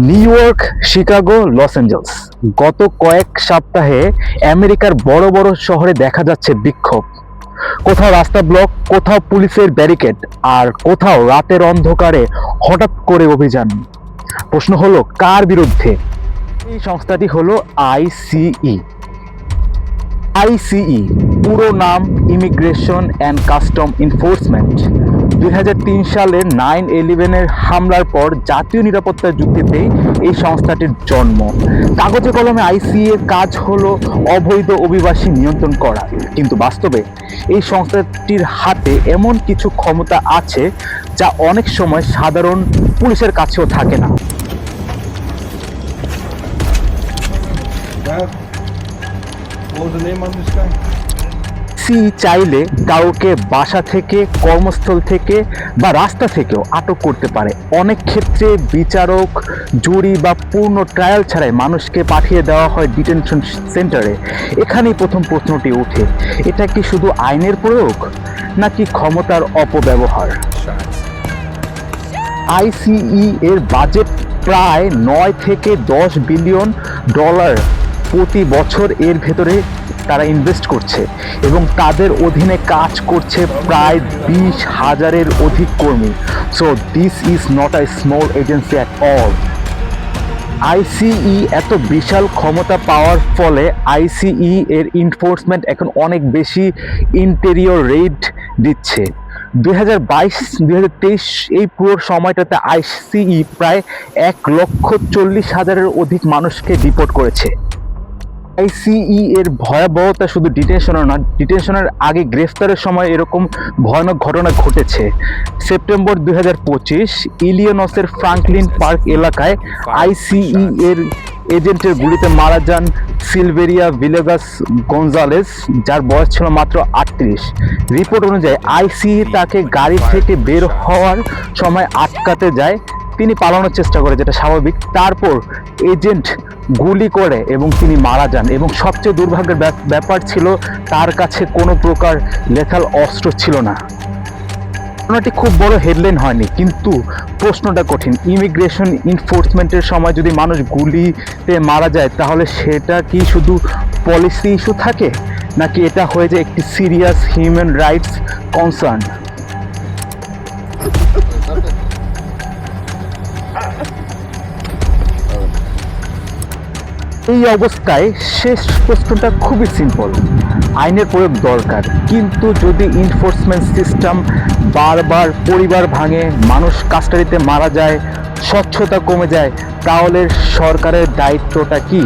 New York, Chicago, Los Angeles, গত কয়েক সপ্তাহে আমেরিকার বড় বড় শহরে দেখা যাচ্ছে বিক্ষোভ। কোথাও রাস্তা ব্লক, কোথাও পুলিশের ব্যারিকেড, আর কোথাও রাতের অন্ধকারে হঠাৎ করে অভিযান। প্রশ্ন হলো, কার বিরুদ্ধে? এই সংস্থাটি হলো আইসিই। আইসিই পুরো নাম ইমিগ্রেশন অ্যান্ড কাস্টম এনফোর্সমেন্ট। 2003 সালের 9/11-এর হামলার পর জাতীয় নিরাপত্তার যুক্তিতেই এই সংস্থাটির জন্ম। কাগজে কলমে আইসিই এর কাজ হলো অবৈধ অভিবাসী নিয়ন্ত্রণ করা, কিন্তু বাস্তবে এই সংস্থাটির হাতে এমন কিছু ক্ষমতা আছে যা অনেক সময় সাধারণ পুলিশের কাছেও থাকে না। What was the name on this guy? চাইলে কাউকে বাসা থেকে, কর্মস্থল থেকে বা রাস্তা থেকেও আটক করতে পারে। অনেক ক্ষেত্রে বিচারক, জুরি বা পূর্ণ ট্রায়াল ছাড়াই মানুষকে পাঠিয়ে দেওয়া হয় ডিটেনশন সেন্টারে। এখানেই প্রথম প্রশ্নটি ওঠে, এটা কি শুধু আইনের প্রয়োগ নাকি ক্ষমতার অপব্যবহার? আইসিই এর বাজেট প্রায় 9 থেকে 10 বিলিয়ন ডলার প্রতি বছর এর ভেতরে তারা ইনভেস্ট করছে, এবং তাদের অধীনে কাজ করছে প্রায় 20,000-এর অধিক কর্মী। So this is not a small agency at all. ICE এত বিশাল ক্ষমতা পাওয়ার ফলে আইসিই এর এনফোর্সমেন্ট এখন অনেক বেশি ইন্টেরিয়র রেড দিচ্ছে। 2022-2023 এই পুরো সময়টাতে আইসিই প্রায় 1,40,000-এর অধিক মানুষকে ডিপোর্ট করেছে। আইসিই এর ভয়াবহতা শুধু ডিটেনশনের না, ডিটেনশনের আগে গ্রেফতারের সময় এরকম ভয়ানক ঘটনা ঘটেছে। সেপ্টেম্বর 2025 ইলিনয়েসের ফ্রাঙ্কলিন পার্ক এলাকায় আইসিই এর এজেন্টের গুলিতে মারা যান সিলভেরিয়া ভিলেগাস গঞ্জালেস, যার বয়স ছিল মাত্র 38। রিপোর্ট অনুযায়ী আইসিই তাকে গাড়ি থেকে বের হওয়ার সময় আটকাতে যায়। তিনি পালানোর চেষ্টা করে, যেটা স্বাভাবিক। তারপর এজেন্ট গুলি করে এবং তিনি মারা যান। এবং সবচেয়ে দুর্ভাগ্যের ব্যাপার ছিল, তার কাছে কোনো প্রকার লেথাল অস্ত্র ছিল না। ঘটনাটি খুব বড় হেডলাইন হয়নি, কিন্তু প্রশ্নটা কঠিন। ইমিগ্রেশন এনফোর্সমেন্টের সময় যদি মানুষ গুলিতে মারা যায়, তাহলে সেটা কি শুধু পলিসি ইস্যু থাকে, নাকি এটা হয়ে যায় একটি সিরিয়াস হিউম্যান রাইটস কনসার্ন? এই অবস্থায় শেষ প্রশ্নটা খুবই সিম্পল। আইনের প্রয়োগ দরকার, কিন্তু যদি এনফোর্সমেন্ট সিস্টেম বারবার পরিবার ভাঙে, মানুষ কাস্টাডিতে মারা যায়, স্বচ্ছতা কমে যায়, তাহলে সরকারের দায়িত্বটা কি?